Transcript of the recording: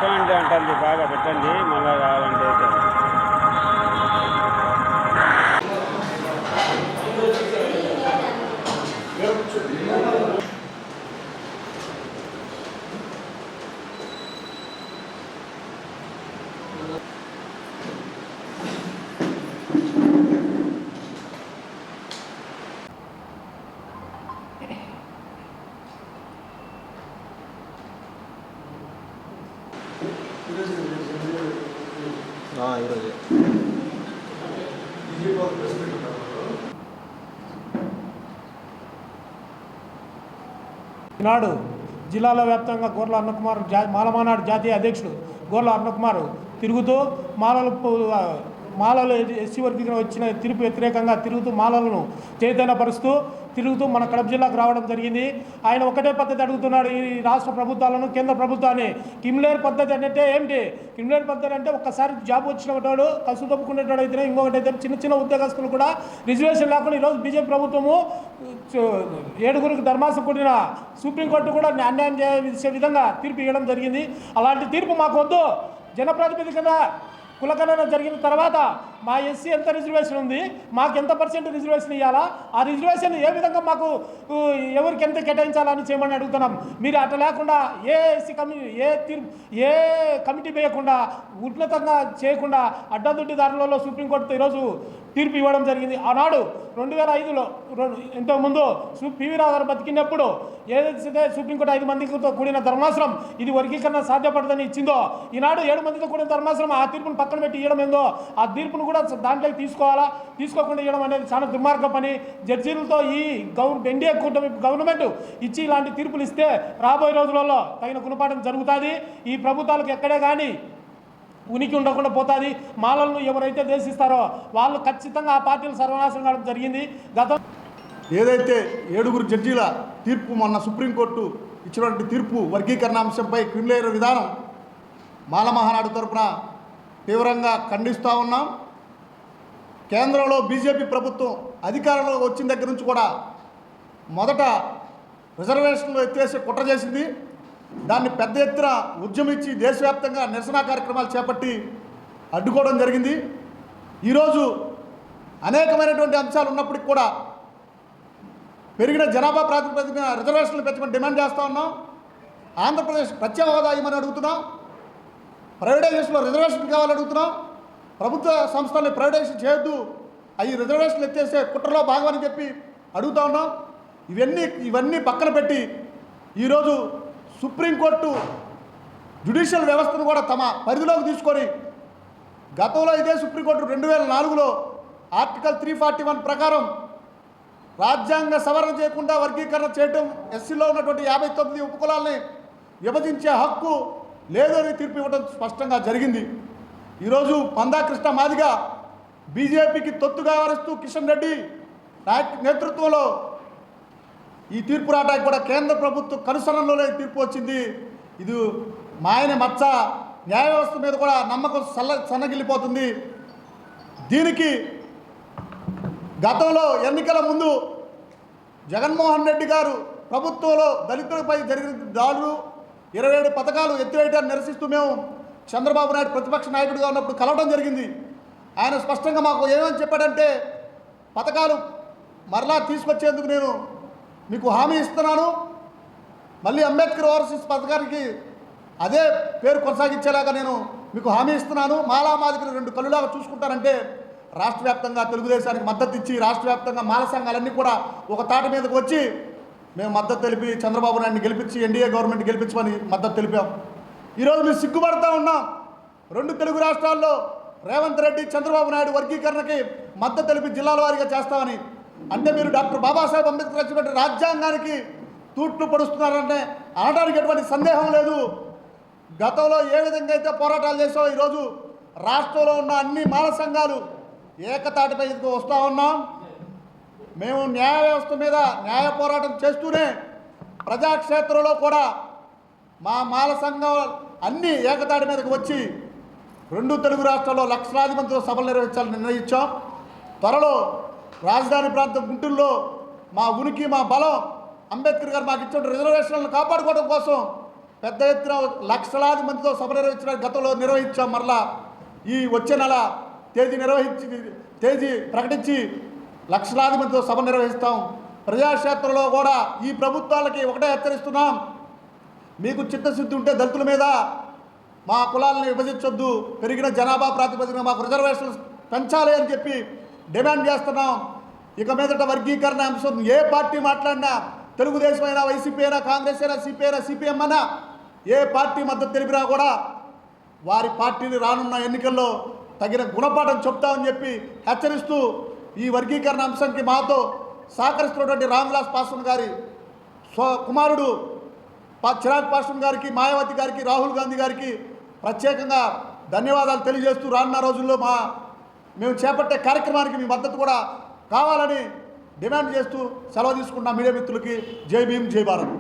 పెట్టండి అంటుంది, బాగా పెట్టండి మళ్ళీ కావాలంటే ఈనాడు జిల్లాల వ్యాప్తంగా గోర్ల అన్నకుమార్ మాలమానాడు జాతీయ అధ్యక్షుడు గోర్ల అన్నకుమార్ తిరుగుతూ మాలలు ఎస్సీ వర్గీకరణ వచ్చిన తీర్పు వ్యతిరేకంగా తిరుగుతూ మాలలను చైతన్యపరుస్తూ తిరుగుతూ మన కడప జిల్లాకు రావడం జరిగింది. ఆయన ఒకటే పద్ధతి అడుగుతున్నాడు ఈ రాష్ట్ర ప్రభుత్వాలను, కేంద్ర ప్రభుత్వాన్ని. కిమ్లేర్ పద్ధతి అంటే ఏమిటి? కిమ్లేర్ పద్ధతి అంటే ఒక్కసారి జాబ్ వచ్చిన వాడు కసు తప్పుకునేటోడు అయితేనే, ఇంకొకటి అయితే చిన్న చిన్న ఉద్యోగస్తులు కూడా రిజర్వేషన్ లేకుండా ఈరోజు బీజేపీ ప్రభుత్వము 7 ధర్మాసం కూడిన సుప్రీంకోర్టు కూడా అన్యాయం చేసే విధంగా తీర్పు ఇవ్వడం జరిగింది. అలాంటి తీర్పు మాకు వద్దు. జనప్రాతినిధిగా కులగణన జరిగిన తర్వాత మా ఎస్సీ ఎంత రిజర్వేషన్ ఉంది, మాకు ఎంత % రిజర్వేషన్ ఇవ్వాలా, ఆ రిజర్వేషన్ ఏ విధంగా మాకు ఎవరికి ఎంత కేటాయించాలని చేయమని అడుగుతున్నాం. మీరు అట్లా లేకుండా ఏ ఎస్సీ ఏ కమిటీ వేయకుండా ఉన్నతంగా చేయకుండా అడ్డదుడ్డిదారులలో సుప్రీంకోర్టు ఈరోజు తీర్పు ఇవ్వడం జరిగింది. ఆనాడు 2005లో ఇంతకుముందు పివి రావు గారు బతికినప్పుడు ఏదైతే సుప్రీంకోర్టు 5 మందితో కూడిన ధర్మాసనం ఇది వర్గీకరణ సాధ్యపడదని ఇచ్చిందో, ఈనాడు 7 మందితో కూడిన ధర్మాసనం ఆ తీర్పును పక్కన పెట్టి ఇవ్వడం ఏందో, ఆ తీర్పును కూడా దాంట్లోకి తీసుకోకుండా ఇవ్వడం అనేది చాలా దుర్మార్గ పని. జడ్జీలతో ఈ ఎన్డీఏ కూటమి గవర్నమెంట్ ఇచ్చి ఇలాంటి తీర్పులు ఇస్తే రాబోయే రోజులలో తగిన గుణపాఠం జరుగుతుంది. ఈ ప్రభుత్వాలకు ఎక్కడే కానీ ఉనికి ఉండకుండా పోతుంది. మాలలను ఎవరైతే దేశిస్తారో వాళ్ళు ఖచ్చితంగా ఆ పార్టీలు సర్వనాశనం కావడం జరిగింది. ఏదైతే 7 జడ్జీల తీర్పు మొన్న సుప్రీంకోర్టు ఇచ్చినటువంటి తీర్పు వర్గీకరణ అంశంపై క్రిమిలేర్ విధానం మాల మహానాడు తరపున తీవ్రంగా ఖండిస్తూ ఉన్నాం. కేంద్రంలో బీజేపీ ప్రభుత్వం అధికారంలో వచ్చిన దగ్గర నుంచి కూడా మొదట రిజర్వేషన్లు ఎత్తేసి కుట్ర చేసింది. దాన్ని పెద్ద ఎత్తున ఉద్యమించి దేశవ్యాప్తంగా నిరసన కార్యక్రమాలు చేపట్టి అడ్డుకోవడం జరిగింది. ఈరోజు అనేకమైనటువంటి అంశాలు ఉన్నప్పటికీ కూడా పెరిగిన జనాభా ప్రాతిపదికన రిజర్వేషన్లు పెంచమని డిమాండ్ చేస్తూ ఉన్నాం. ఆంధ్రప్రదేశ్ ప్రత్యేక హోదా ఇవ్వమని అడుగుతున్నాం. ప్రైవేటైజేషన్లో రిజర్వేషన్ కావాలని అడుగుతున్నాం. ప్రభుత్వ సంస్థల్ని ప్రైవేటైజేషన్ చేయొద్దు, అవి రిజర్వేషన్లు ఎత్తేసే కుట్రలో భాగమని చెప్పి అడుగుతూ ఉన్నాం. ఇవన్నీ పక్కన పెట్టి ఈరోజు సుప్రీంకోర్టు జ్యుడిషియల్ వ్యవస్థను కూడా తమ పరిధిలోకి తీసుకొని గతంలో ఇదే సుప్రీంకోర్టు 2004లో ఆర్టికల్ 341 ప్రకారం రాజ్యాంగ సవరణ చేయకుండా వర్గీకరణ చేయడం, ఎస్సీలో ఉన్నటువంటి 59 ఉపకులాలని విభజించే హక్కు లేదని తీర్పు ఇవ్వడం స్పష్టంగా జరిగింది. ఈరోజు పందాకృష్ణ మాదిగ బీజేపీకి తొత్తుగా వ్యవహరిస్తూ కిషన్ రెడ్డి నేతృత్వంలో ఈ తీర్పు రావడానికి కూడా కేంద్ర ప్రభుత్వ కనుసరణలోనే తీర్పు వచ్చింది. ఇది మాయన మచ్చ న్యాయ వ్యవస్థ మీద కూడా నమ్మకం సన్నగిల్లిపోతుంది. దీనికి గతంలో ఎన్నికల ముందు జగన్మోహన్ రెడ్డి గారు ప్రభుత్వంలో దళితులపై జరిగిన దాడులు 27 పథకాలు ఎత్తివేయడాన్ని నిరసిస్తూ మేము చంద్రబాబు నాయుడు ప్రతిపక్ష నాయకుడిగా ఉన్నప్పుడు కలవడం జరిగింది. ఆయన స్పష్టంగా మాకు ఏమని చెప్పాడంటే, పథకాలు మరలా తీసుకొచ్చేందుకు నేను మీకు హామీ ఇస్తున్నాను, మళ్ళీ అంబేద్కర్ ఓవర్సీస్ పథకానికి అదే పేరు కొనసాగించేలాగా నేను మీకు హామీ ఇస్తున్నాను, మాలా మాదిగలు 2 కళ్ళులాగా చూసుకుంటారంటే రాష్ట్ర వ్యాప్తంగా తెలుగుదేశానికి మద్దతు ఇచ్చి రాష్ట్ర వ్యాప్తంగా మాల సంఘాలన్నీ కూడా ఒక తాటి మీదకి వచ్చి మేము మద్దతు తెలిపి చంద్రబాబు నాయుడిని గెలిపించి ఎన్డీఏ గవర్నమెంట్ గెలిపించమని మద్దతు తెలిపాం. ఈరోజు మేము సిగ్గుపడుతూ ఉన్నాం. 2 తెలుగు రాష్ట్రాల్లో రేవంత్ రెడ్డి చంద్రబాబు నాయుడు వర్గీకరణకి మద్దతు తెలిపి జిల్లాల వారీగా చేస్తామని అంటే మీరు డాక్టర్ బాబాసాహెబ్ అంబేద్కర్ వచ్చినటువంటి రాజ్యాంగానికి తూట్లు పడుస్తున్నారంటే అనడానికి ఎటువంటి సందేహం లేదు. గతంలో ఏ విధంగా అయితే పోరాటాలు చేసామో ఈరోజు రాష్ట్రంలో ఉన్న అన్ని మాల సంఘాలు ఏకతాటిపై వస్తూ ఉన్నాం. మేము న్యాయ వ్యవస్థ మీద న్యాయ పోరాటం చేస్తూనే ప్రజాక్షేత్రంలో కూడా మా మాల సంఘం అన్నీ ఏకతాటి మీదకి వచ్చి 2 తెలుగు రాష్ట్రాల్లో లక్షలాది మందితో సభలు నిర్వహించాలని నిర్ణయించాం. త్వరలో రాజధాని ప్రాంతం గుంటూరులో మా ఉనికి మా బలం అంబేద్కర్ గారు మాకు ఇచ్చిన రిజర్వేషన్లను కాపాడుకోవడం కోసం పెద్ద ఎత్తున లక్షలాది మందితో సభ నిర్వహించిన గతంలో నిర్వహించాం. మరలా ఈ వచ్చే నెల తేదీ ప్రకటించి లక్షలాది మందితో సభ నిర్వహిస్తాం. ప్రజాక్షేత్రంలో కూడా ఈ ప్రభుత్వాలకి ఒకటే హెచ్చరిస్తున్నాం, మీకు చిత్తశుద్ధి ఉంటే దళితుల మీద మా కులాలను విభజించొద్దు, పెరిగిన జనాభా ప్రాతిపదికన మాకు రిజర్వేషన్లు పెంచాలి అని చెప్పి డిమాండ్ చేస్తున్నాం. ఇక మీదట వర్గీకరణ అంశం ఏ పార్టీ మాట్లాడినా, తెలుగుదేశం అయినా, వైసీపీ అయినా, కాంగ్రెస్ అయినా, సిపిఎం అయినా, ఏ పార్టీ మద్దతు తెలిపినా కూడా వారి పార్టీని రానున్న ఎన్నికల్లో తగిన గుణపాఠం చెప్తామని చెప్పి హెచ్చరిస్తూ ఈ వర్గీకరణ అంశానికి మాతో సహకరిస్తున్నటువంటి రామ్విలాస్ పాస్వాన్ గారి కుమారుడు చిరాగ్ పాస్వాన్ గారికి, మాయావతి గారికి, రాహుల్ గాంధీ గారికి ప్రత్యేకంగా ధన్యవాదాలు తెలియజేస్తూ రానున్న రోజుల్లో మేము చేపట్టే కార్యక్రమానికి మీ మద్దతు కూడా కావాలని డిమాండ్ చేస్తూ సెలవు తీసుకున్న మీడియా మిత్రులకి జై భీమ్, జై భారత్.